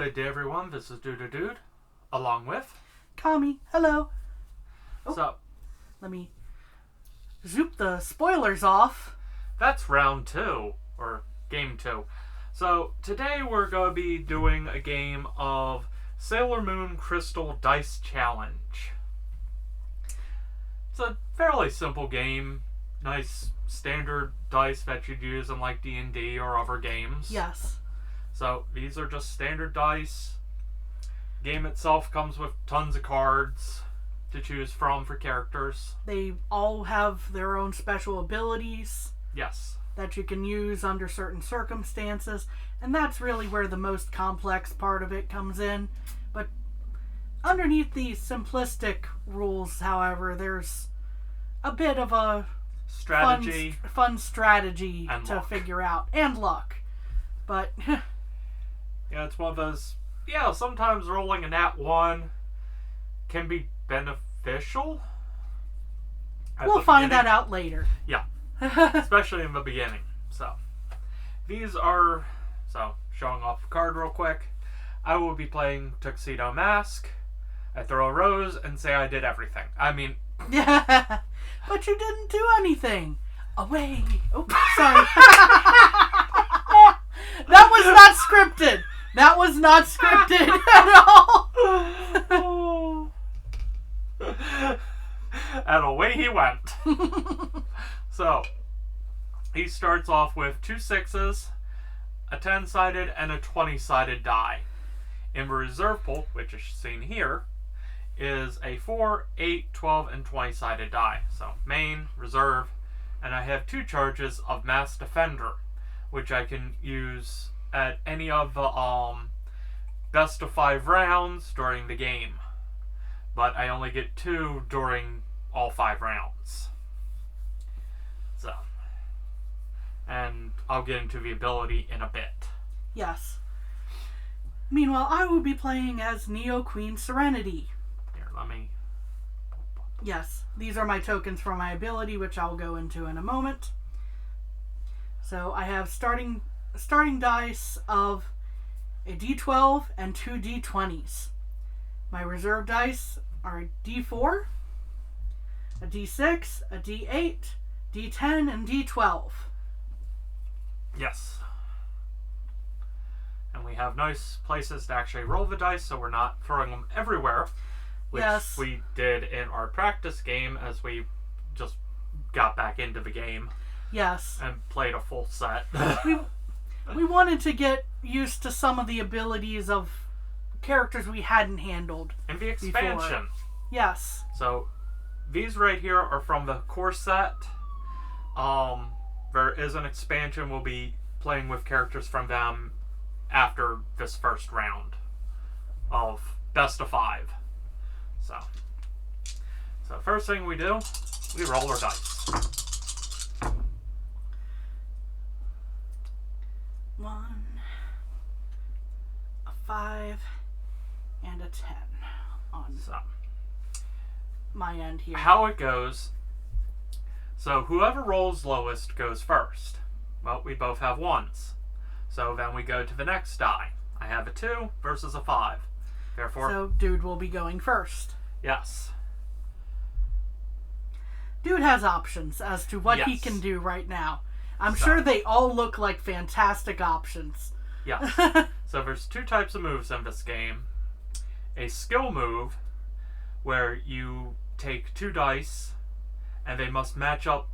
Good day, everyone. This is Dude, along with Kami. Hello. So Let me zoop the spoilers off. that's round 2, or game 2. So today we're going to be doing a game of Sailor Moon Crystal Dice Challenge. It's a fairly simple game. Nice standard dice that you'd use in like D&D or other games. Yes. So these are just standard dice. Game itself comes with tons of cards to choose from for characters. They all have their own special abilities Yes. that you can use under certain circumstances, and that's really where the most complex part of it comes in. But underneath the simplistic rules, however, there's a bit of a Strategy. fun strategy And to luck. figure out, and luck. But Yeah, it's one of those. Yeah, sometimes rolling a nat 1 can be beneficial. we'll find that out later. Yeah, especially in the beginning. So, these are. So, showing off the card real quick. I will be playing Tuxedo Mask. I throw a rose and say I did everything. I mean, Yeah, but you didn't do anything. Away. Oh, sorry. That was not scripted. That was not scripted at all. and away he went. So, he starts off with 2 6s, a 10-sided, and a 20-sided die. In the reserve pool, which is seen here, is a 4, 8, 12, and 20-sided die. So, main, reserve, and I have 2 charges of Mass Defender, which I can use at any of the best of 5 rounds during the game. But I only get 2 during all 5 rounds. So, and I'll get into the ability in a bit. Yes. Meanwhile, I will be playing as Neo Queen Serenity. Here, let me... Yes, these are my tokens for my ability, which I'll go into in a moment. So I have starting dice of a D12 and 2 D20s. My reserve dice are a D4, a D6, a D8, D10, and D12. Yes. And we have nice places to actually roll the dice, so we're not throwing them everywhere, which Yes. we did in our practice game as we just got back into the game Yes. and played a full set. We wanted to get used to some of the abilities of characters we hadn't handled. And the expansion. Yes. So, these right here are from the core set. There is an expansion. We'll be playing with characters from them after this first round of best of 5. So first thing we do, we roll our dice. 1, a 5, and a 10 on So, my end here. how it goes. So whoever rolls lowest goes first. Well, we both have 1s. So then we go to the next die. I have a 2 versus a 5. Therefore, So Dude will be going first. yes. Dude has options as to what he Yes. can do right now. I'm So- sure they all look like fantastic options. Yes. So there's 2 types of moves in this game. A skill move, where you take 2 dice, and they must match up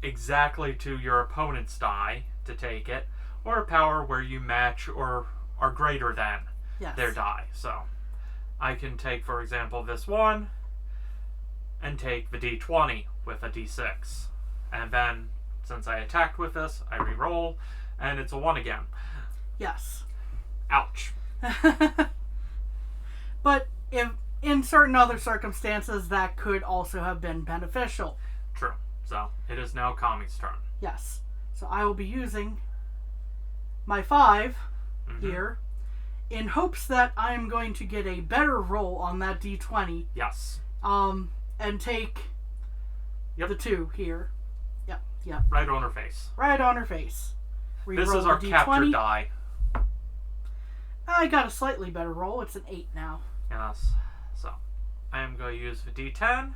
exactly to your opponent's die to take it, or a power where you match or are greater than Yes. their die. So I can take, for example, this one, and take the D20 with a D6. And then, since I attacked with this, I re-roll, and it's a 1 again. Yes. Ouch. But if in certain other circumstances, that could also have been beneficial. True. So, it is now Kami's turn. Yes. So I will be using my 5 here in hopes that I'm going to get a better roll on that D20. Yes. And take Yep. the 2 here. Yep. Right on her face. Right on her face. This Reroll is our the capture D20. die. I got a slightly better roll. It's an 8 now. Yes. So, I am going to use the D10.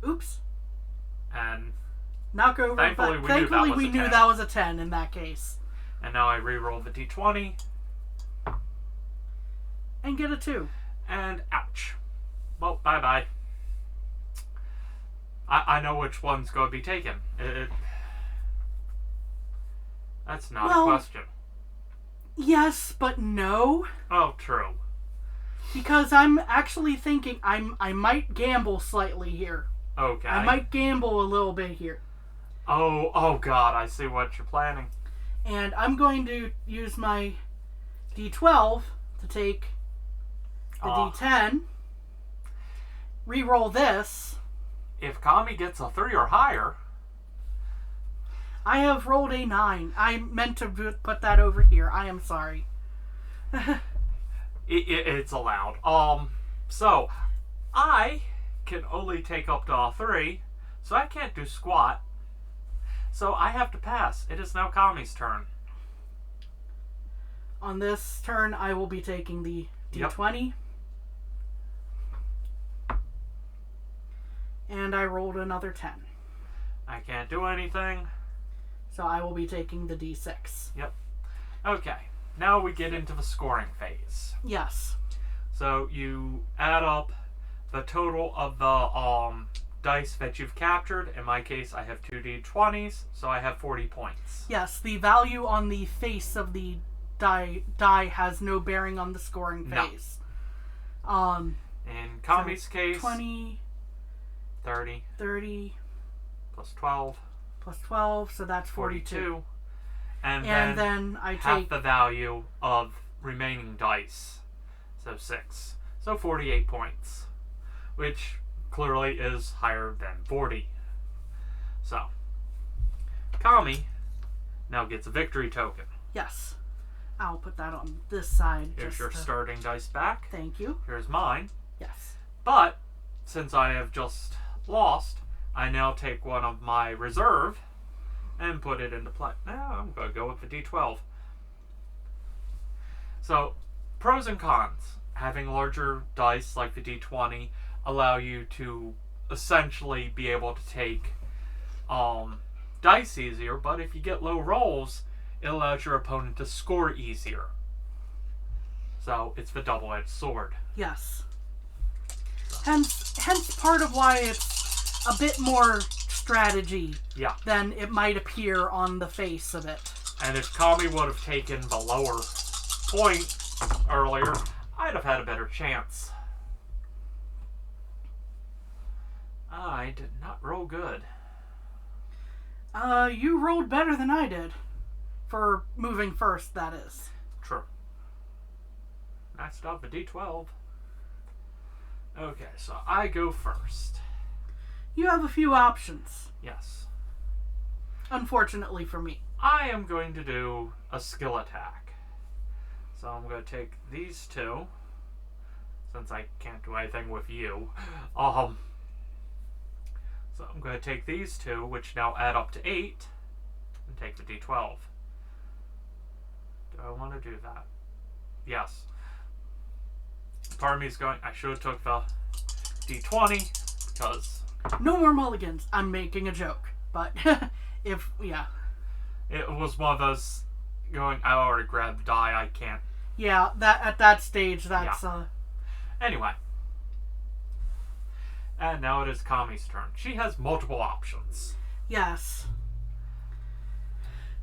Oops. And Knock over. thankfully, we knew that was a 10 in that case. And now I re-roll the D20. And get a 2. And ouch. Well, bye-bye. I know which one's going to be taken. That's not a question. Yes, but no. Oh, true. Because I'm actually thinking I might gamble slightly here. Okay. I might gamble a little bit here. Oh God, I see what you're planning. And I'm going to use my D12 to take the D10, re-roll this. If Kami gets a 3 or higher... I have rolled a 9. I meant to put that over here. I am sorry. It's allowed. So, I can only take up to a 3, so I can't do squat. So I have to pass. It is now Kami's turn. On this turn, I will be taking the D20. Yep. And I rolled another 10. I can't do anything. So I will be taking the D6. Yep. Okay. Now we get into the scoring phase. Yes. So you add up the total of the dice that you've captured. In my case, I have 2 D20s, so I have 40 points. Yes, the value on the face of the die has no bearing on the scoring phase. No. In Kami's case, 20... 30 plus 12 plus 12, so that's 42. And then I take half the value of remaining dice, so 6, so 48 points, which clearly is higher than 40. So Kami now gets a victory token. Yes, I'll put that on this side. Here's your starting dice back. Thank you. Here's mine. Yes. But since I have just lost, I now take one of my reserve and put it into play. Now I'm going to go with the D12. So, pros and cons. Having larger dice like the D20 allow you to essentially be able to take dice easier, but if you get low rolls, it allows your opponent to score easier. So, it's the double-edged sword. Yes. Hence part of why it's a bit more strategy than it might appear on the face of it. And if Kami would have taken the lower point earlier, I'd have had a better chance. I did not roll good. You rolled better than I did. For moving first, that is. True. Next up, a D12. Okay, so I go first. You have a few options. Yes. Unfortunately for me. I am going to do a skill attack. So I'm going to take these 2, since I can't do anything with you. So I'm going to take these 2, which now add up to 8, and take the D12. Do I want to do that? Yes. Part of me is going, I should have took the D20, because... No more mulligans. I'm making a joke. But, It was one of those going, I already grabbed the die, I can't. Yeah, at that stage, that's... Yeah. Anyway. And now it is Kami's turn. She has multiple options. Yes.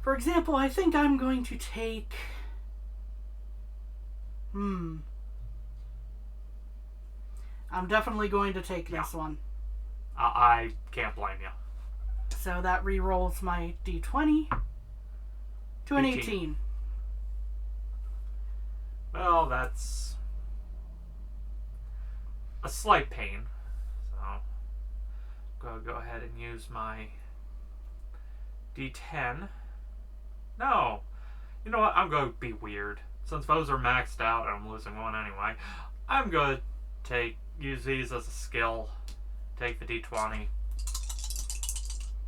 For example, I think I'm going to take... I'm definitely going to take this one. I can't blame you. So that re-rolls my D20 to an 18. Well, that's a slight pain. So I'm going to go ahead and use my D10. No. You know what? I'm going to be weird. Since those are maxed out and I'm losing one anyway, I'm going to use these as a skill. Take the D20.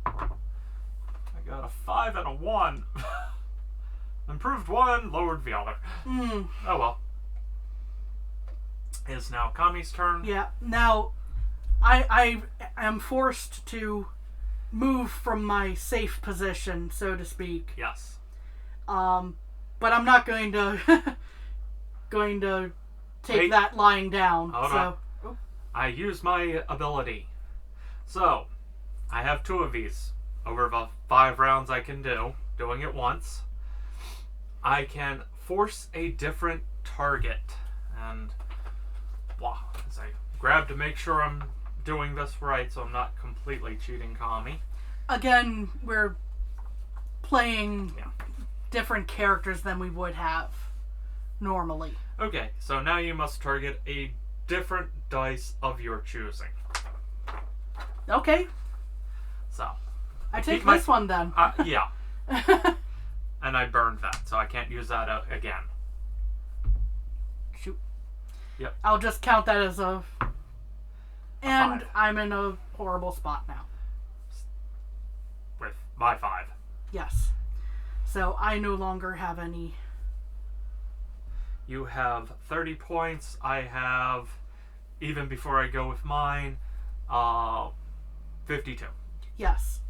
I got a 5 and a 1. Improved one, lowered the other. Mm. Oh well. It's now Kami's turn. Yeah. Now, I am forced to move from my safe position, so to speak. Yes. But I'm not going to take Wait. that lying down. Hold so on. I use my ability. So, I have 2 of these. Over the 5 rounds I can do, doing it once. I can force a different target. And, wow, as I grab to make sure I'm doing this right so I'm not completely cheating Kami. again, we're playing Yeah. different characters than we would have normally. Okay, so now you must target a different dice of your choosing. Okay, So, I take keep my- this one then. yeah. And I burned that, so I can't use that again. Shoot. Yep. I'll just count that as a. And 5. I'm in a horrible spot now. With my 5. Yes. So I no longer have any. You have 30 points. I have, even before I go with mine, 52. Yes.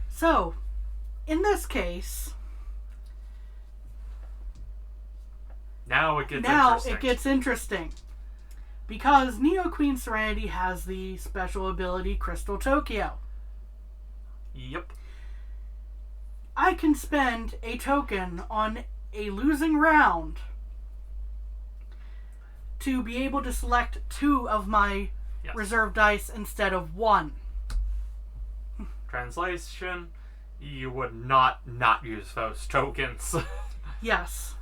So, in this case, Now it gets now interesting. it gets interesting. Because Neo Queen Serenity has the special ability Crystal Tokyo. Yep. I can spend a token on a losing round to be able to select 2 of my Yes. reserve dice instead of 1. Translation, you would not use those tokens. Yes.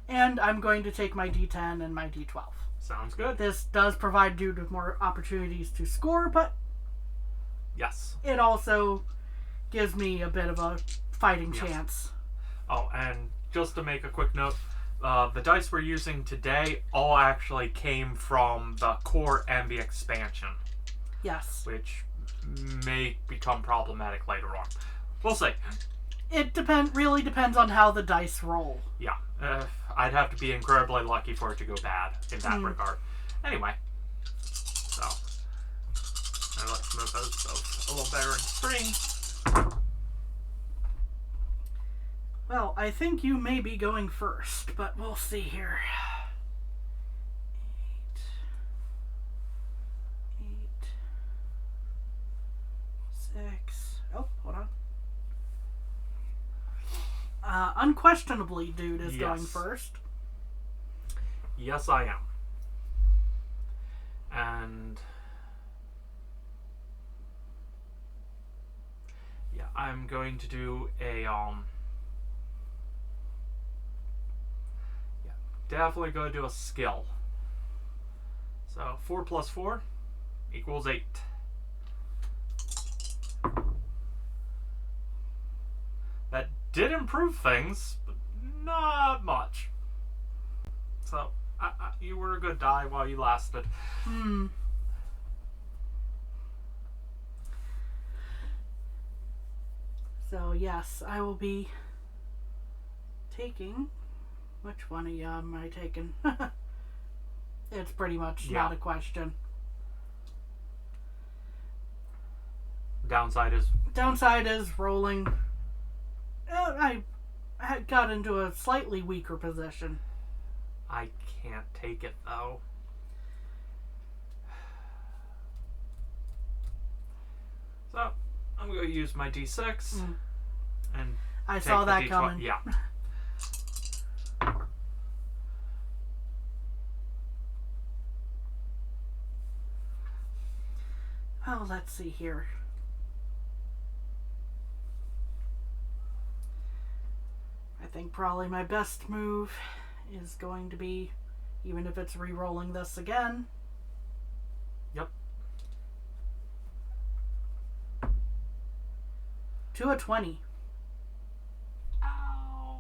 And I'm going to take my D10 and my D12. Sounds good. This does provide you with more opportunities to score, but Yes. it also gives me a bit of a fighting Yes. chance. Oh, and just to make a quick note, the dice we're using today all actually came from the core and the expansion, Yes. which may become problematic later on. We'll see. It really depends on how the dice roll. Yeah, I'd have to be incredibly lucky for it to go bad in that regard. Anyway, so now let's move those both a little better in screen. Well, I think you may be going first, but we'll see here. 8, 6. Oh, hold on. Unquestionably, dude is going Yes. first. Yes, I am. And yeah, I'm going to do a definitely going to do a skill. So 4 plus 4 equals 8. That did improve things, but not much. So you were a good die while you lasted. So, yes, I will be taking. Which one of you am I taking? It's pretty much not a question. Downside is rolling. I got into a slightly weaker position. I can't take it though. So I'm going to use my D6 and I take saw the that D12. coming. Yeah. Oh, let's see here. I think probably my best move is going to be, even if it's re-rolling this again. Yep. To a 20. Ow.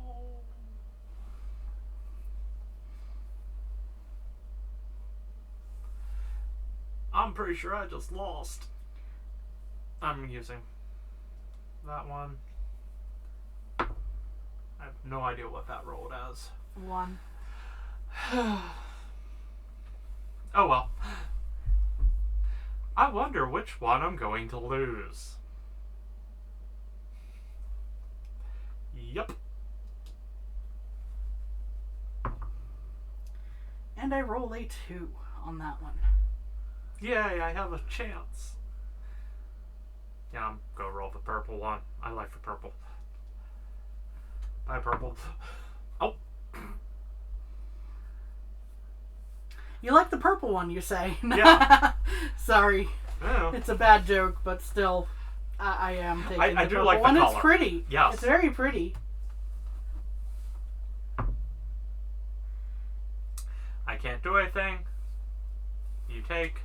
I'm pretty sure I just lost. I'm using that one. No idea what that rolled as. 1. Oh well. I wonder which one I'm going to lose. Yep. And I roll a 2 on that one. Yay, I have a chance. Yeah, I'm gonna roll the purple one. I like the purple. Bye, purple. Oh. You like the purple one, you say? Yeah. Sorry. Yeah. It's a bad joke, but still, I am taking I the do purple like the one. color. It's pretty. Yes. It's very pretty. I can't do anything. You take.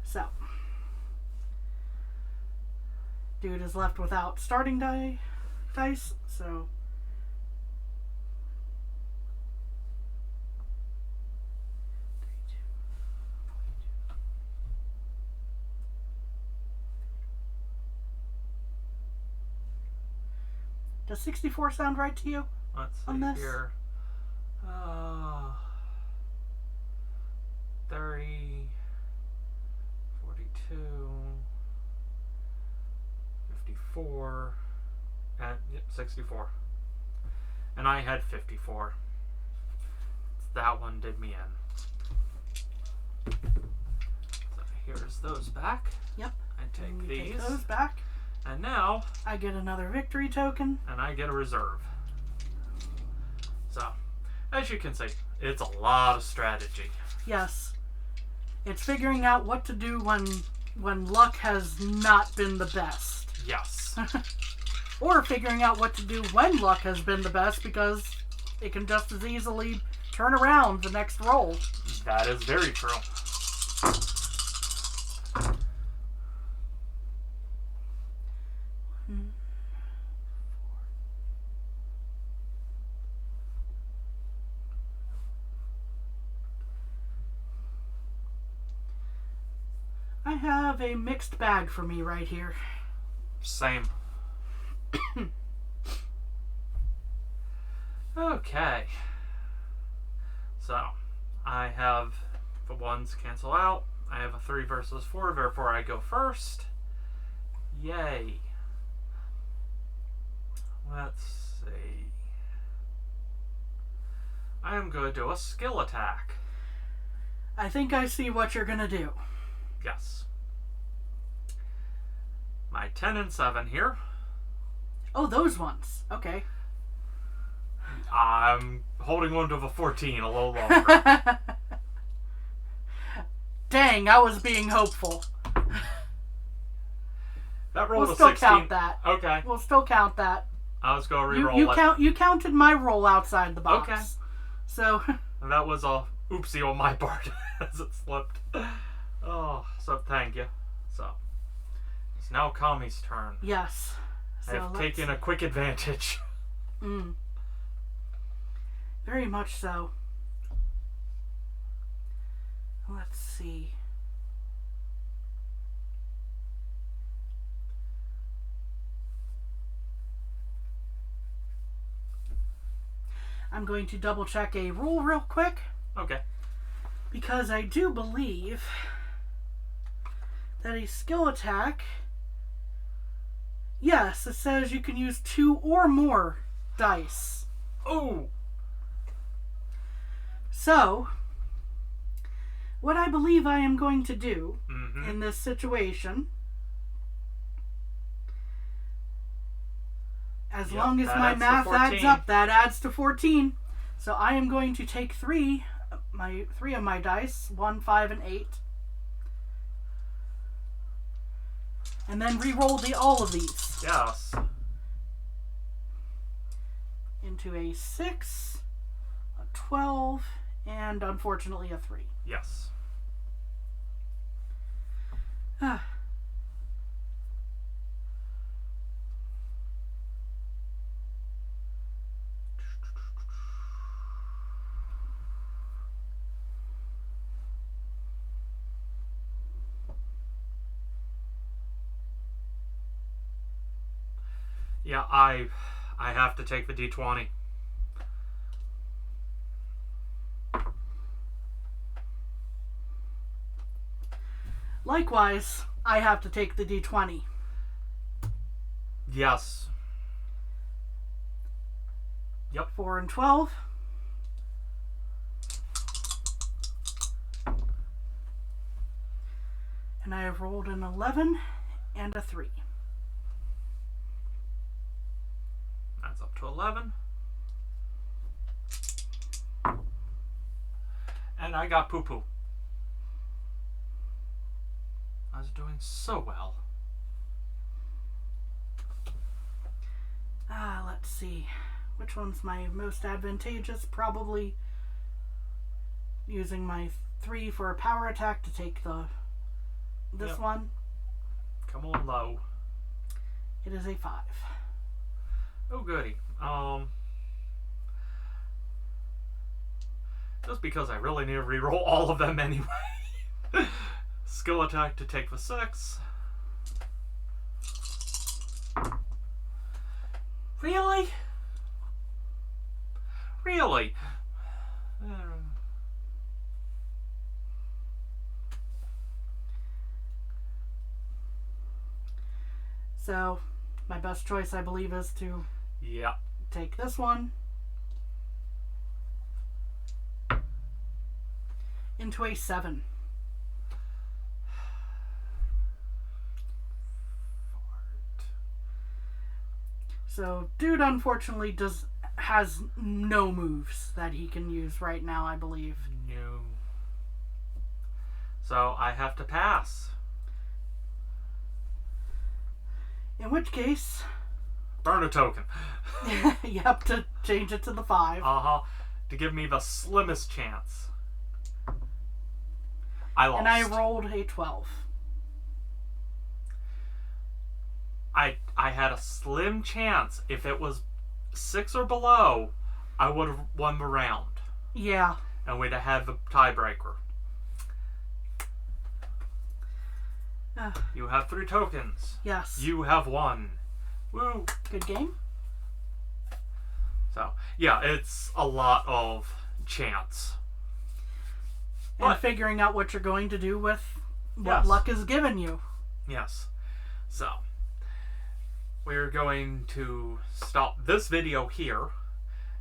So, dude is left without starting dice, so... Does 64 sound right to you? Let's On see this? here. 30, 42, 54, and yep, 64. And I had 54. That one did me in. So here's those back. Yep. I take And you these. take those back. And now, I get another victory token. and I get a reserve. So, as you can see, it's a lot of strategy. Yes. It's figuring out what to do when luck has not been the best. Yes. Or figuring out what to do when luck has been the best, because it can just as easily turn around the next roll. That is very true. I have a mixed bag for me right here. Same. Okay. So, I have the ones cancel out. I have a 3 versus 4, therefore I go first. Yay. Let's see. I am going to do a skill attack. I think I see what you're gonna do. Yes. My 10 and 7 here. Oh, those ones. Okay. I'm holding on to the 14 a little longer. Dang, I was being hopeful. That rolled We'll a still 16. count that. Okay. We'll still count that. I was going to re-roll it. You counted my roll outside the box. Okay. So And that was a oopsie on my part as it slipped. Oh, so thank you. So, it's now Kami's turn. yes. I So have taken a quick advantage. Very much so. Let's see. I'm going to double check a rule real quick, Okay. because I do believe that a skill attack, yes, it says you can use 2 or more dice. Oh! So, what I believe I am going to do Mm-hmm. in this situation, as long as that my adds to math adds 14. up, that adds to 14. So I am going to take three of my dice, 1, 5, and 8, and then re-roll all of these Yes. into a 6, a 12, and unfortunately a 3. Yes. Yeah, I have to take the D20. Likewise, I have to take the D20. Yes. Yep. 4 and 12. And I have rolled an 11 and a 3. That's up to 11. And I got poo-poo. I was doing so well. Let's see. Which one's my most advantageous? Probably using my 3 for a power attack to take this Yep. one. Come on, low. It is a 5. Oh, goody. Just because I really need to reroll all of them anyway. Skill attack to take the 6. Really? Really? So, my best choice, I believe, is to Yeah. take this one into a 7. So, dude unfortunately has no moves that he can use right now, I believe. No. So I have to pass. In which case, Burn a token. you have to change it to the 5. To give me the slimmest chance. I lost. And I rolled a 12. I had a slim chance. If it was 6 or below, I would have won the round. Yeah. And we'd have had the tiebreaker. You have 3 tokens. Yes. You have 1. Woo. Good game. So, yeah, it's a lot of chance. And But- figuring out what you're going to do with what Yes. luck has given you. Yes. So, we're going to stop this video here,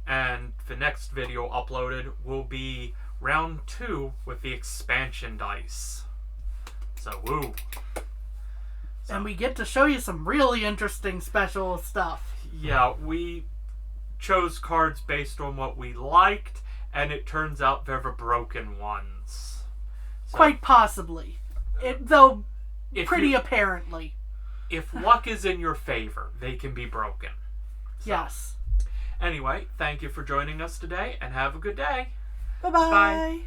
and the next video uploaded will be round 2 with the expansion dice. So, woo. So, And we get to show you some really interesting special stuff. yeah, we chose cards based on what we liked, and it turns out they're the broken ones. So, Quite possibly. Though if pretty you- apparently. if luck is in your favor, they can be broken. So, Yes. Anyway, thank you for joining us today, and have a good day. Bye-bye. Bye.